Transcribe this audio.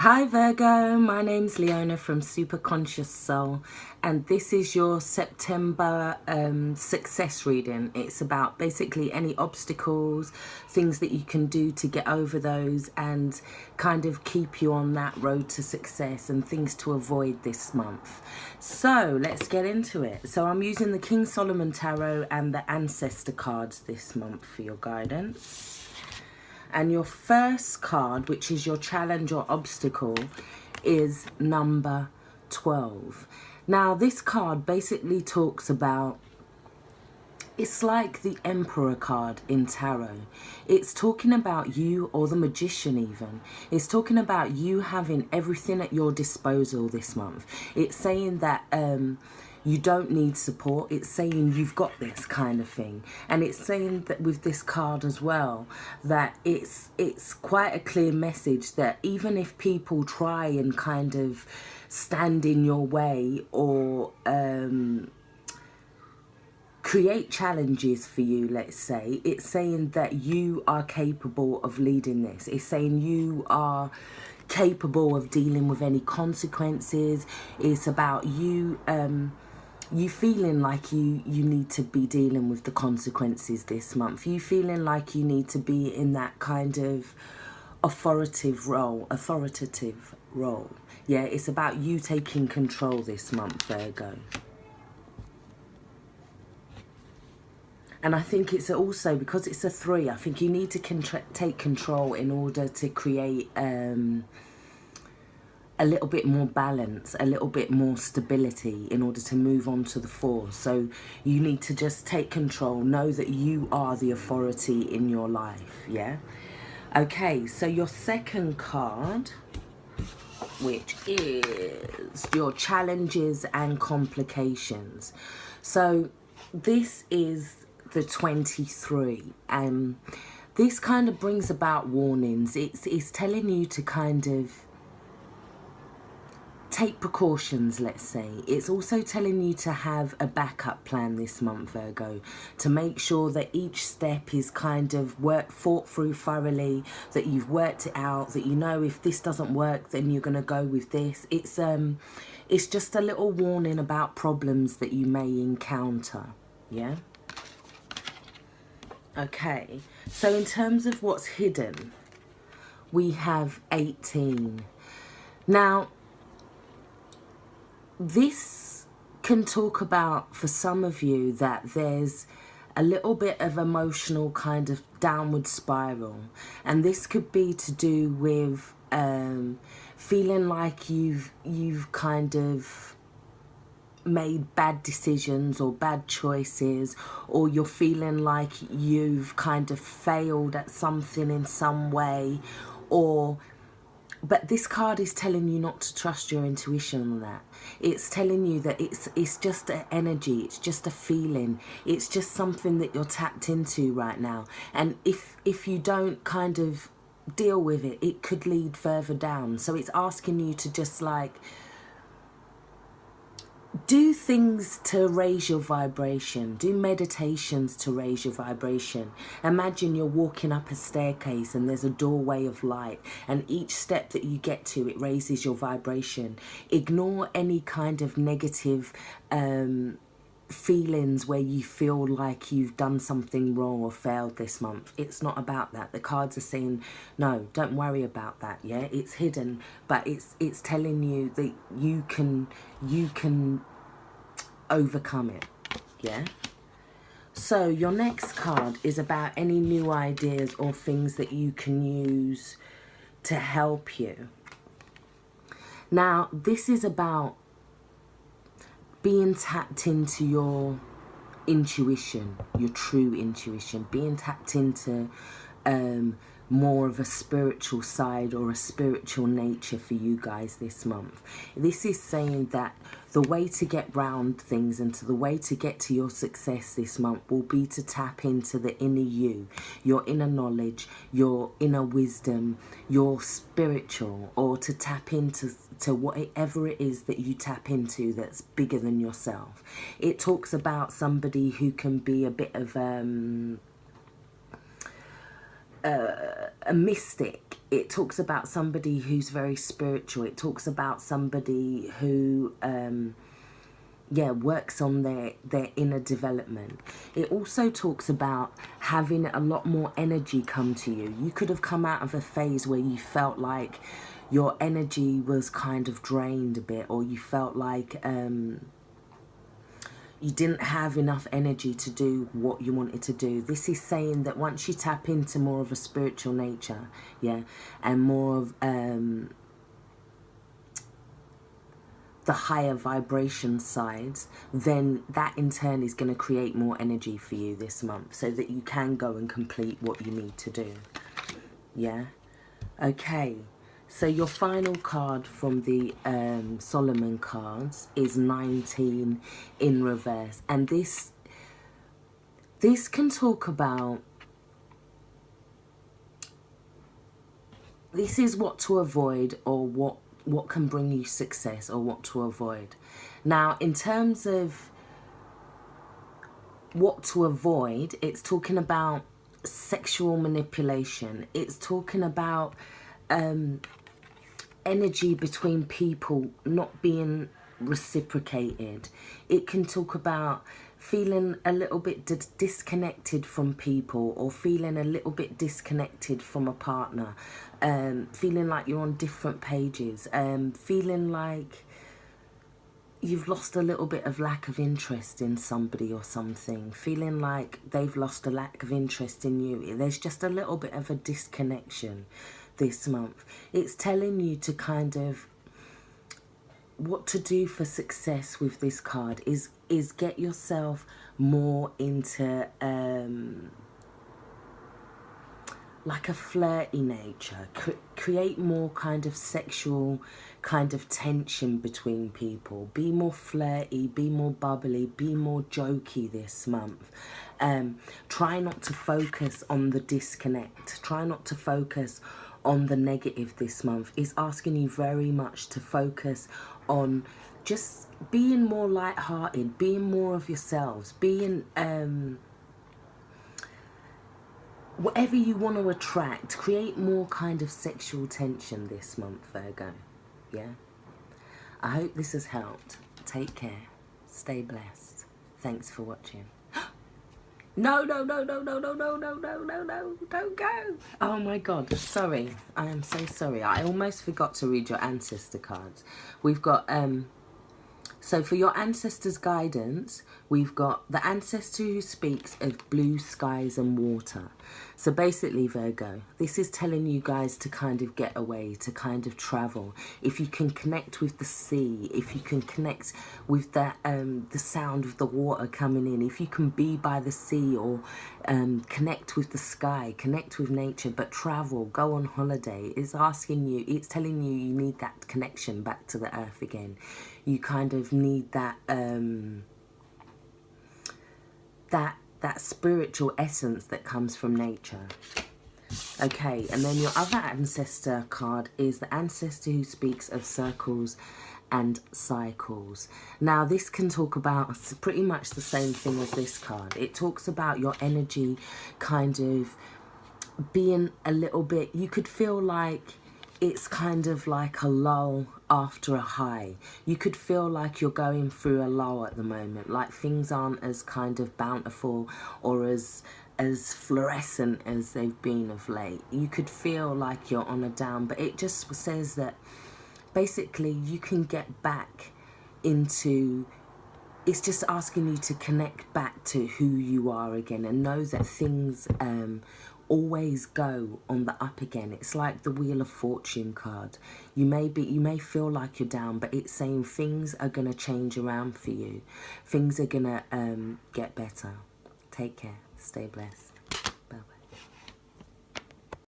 Hi Virgo, my name's Leona from Super Conscious Soul, and this is your September success reading. It's about basically any obstacles, things that you can do to get over those and kind of keep you on that road to success, and things to avoid this month. So let's get into it. So I'm using the King Solomon Tarot and the Ancestor cards this month for your guidance. And your first card, which is your challenge or obstacle, is number 12. Now, this card basically talks about, it's like the Emperor card in tarot. It's talking about you, or the Magician even. It's talking about you having everything at your disposal this month. It's saying that you don't need support. It's saying you've got this kind of thing. And it's saying that with this card as well, that it's quite a clear message that even if people try and kind of stand in your way or create challenges for you, let's say, it's saying that you are capable of leading this. It's saying you are capable of dealing with any consequences. It's about you you feeling like you need to be dealing with the consequences this month. You feeling like you need to be in that kind of authoritative role. Yeah, it's about you taking control this month, Virgo. And I think it's also, because it's a 3, I think you need to take control in order to create a little bit more balance, a little bit more stability in order to move on to the 4. So you need to just take control, know that you are the authority in your life, yeah? Okay, so your second card, which is your challenges and complications. So this is the 23, and this kind of brings about warnings. It's telling you to kind of take precautions, let's say. It's also telling you to have a backup plan this month, Virgo, to make sure that each step is kind of thought through thoroughly, that you've worked it out, that you know if this doesn't work, then you're going to go with this. It's just a little warning about problems that you may encounter, yeah? Okay, so in terms of what's hidden, we have 18. Now, this can talk about, for some of you, that there's a little bit of emotional kind of downward spiral. And this could be to do with feeling like you've kind of made bad decisions or bad choices, or you're feeling like you've kind of failed at something in some way, but this card is telling you not to trust your intuition on that. It's telling you that it's just an energy, it's just a feeling, it's just something that you're tapped into right now. And if you don't kind of deal with it, it could lead further down. So it's asking you to just like do things to raise your vibration. Do meditations to raise your vibration. Imagine you're walking up a staircase and there's a doorway of light, and each step that you get to, it raises your vibration. Ignore any kind of negative feelings where you feel like you've done something wrong or failed this month. It's not about that. The cards are saying, no, don't worry about that, yeah? It's hidden, but it's telling you that you can overcome it, yeah? So your next card is about any new ideas or things that you can use to help you. Now, this is about being tapped into your intuition, your true intuition, being tapped into more of a spiritual side or a spiritual nature for you guys this month. This is saying that the way to get round things and to the way to get to your success this month will be to tap into the inner you, your inner knowledge, your inner wisdom, your spiritual, or to tap into whatever it is that you tap into that's bigger than yourself. It talks about somebody who can be a bit of a mystic it talks about somebody who's very spiritual. It talks about somebody who yeah, works on their inner development. It also talks about having a lot more energy come to you. You could have come out of a phase where you felt like your energy was kind of drained a bit, or you felt like you didn't have enough energy to do what you wanted to do. This is saying that once you tap into more of a spiritual nature, yeah, and more of the higher vibration sides, then that in turn is going to create more energy for you this month, so that you can go and complete what you need to do. Yeah. Okay. So your final card from the Solomon cards is 19 in reverse, and this can talk about, this is what to avoid, or what can bring you success, or what to avoid. Now, in terms of what to avoid, it's talking about sexual manipulation. It's talking about energy between people not being reciprocated. It can talk about feeling a little bit disconnected from people, or feeling a little bit disconnected from a partner, feeling like you're on different pages, feeling like you've lost a little bit of lack of interest in somebody or something, feeling like they've lost a lack of interest in you. There's just a little bit of a disconnection this month. It's telling you to kind of, what to do for success with this card is get yourself more into like a flirty nature. Create more kind of sexual kind of tension between people. Be more flirty, be more bubbly, be more jokey this month. Try not to focus on the disconnect. Try not to focus on the negative this month. It's asking you very much to focus on just being more lighthearted, being more of yourselves, being whatever you want to attract. Create more kind of sexual tension this month, Virgo. Yeah, I hope this has helped. Take care, stay blessed. Thanks for watching. No, don't go. Oh my God, sorry. I am so sorry. I almost forgot to read your ancestor cards. We've got, so for your ancestors' guidance, we've got the ancestor who speaks of blue skies and water. So basically, Virgo, this is telling you guys to kind of get away, to kind of travel. If you can connect with the sea, if you can connect with the sound of the water coming in, if you can be by the sea, or connect with the sky, connect with nature, but travel, go on holiday. It's asking you, it's telling you you need that connection back to the earth again. You kind of need that that spiritual essence that comes from nature. Okay, and then your other ancestor card is the ancestor who speaks of circles and cycles. Now, this can talk about pretty much the same thing as this card. It talks about your energy kind of being a little bit, you could feel like it's kind of like a lull after a high. You could feel like you're going through a lull at the moment, like things aren't as kind of bountiful or as fluorescent as they've been of late. You could feel like you're on a down, but it just says that basically you can get back into, it's just asking you to connect back to who you are again, and know that things always go on the up again. It's like the Wheel of Fortune card. You may feel like you're down, but it's saying things are going to change around for you. Things are going to get better. Take care. Stay blessed.